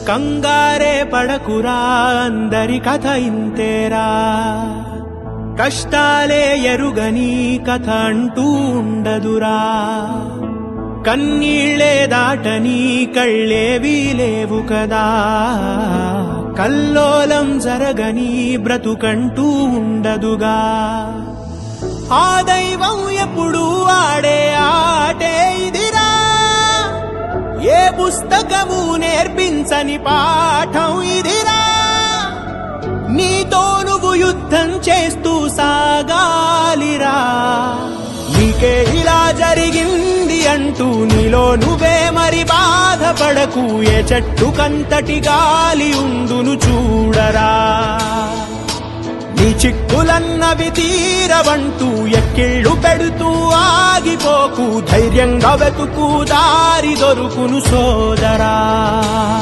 కంగారే పడకురా, అందరి కథ ఇంతేరా. కష్టాలే ఎరుగని కథ అంటూ ఉండదురా. కన్నీళ్లే దాటని కళ్ళేవీ లేవు కదా. కల్లోలం జరగని బ్రతుకంటూ ఉండదుగా. ఆ దైవం ఎప్పుడు ఆడే ఆటే ఇదిరా. ఏ పుస్తకము నేర్పించని పాఠం ఇదిరా. నీతో నువ్వు యుద్ధం చేస్తూ సాగాలిరా. నీకే ఇలా జరిగింది అంటూ నీలో నువ్వే మరి బాధపడకు. ఏ చెట్టుకంతటి గాలి ఉండును చూడరా. నీ చిక్కులన్నవి తీరవంటూ ఎక్కిళ్ళు పెడుతూ ఆగిపోకు. ధైర్యంగా వెతుకు, దారి దొరుకును సోదరా.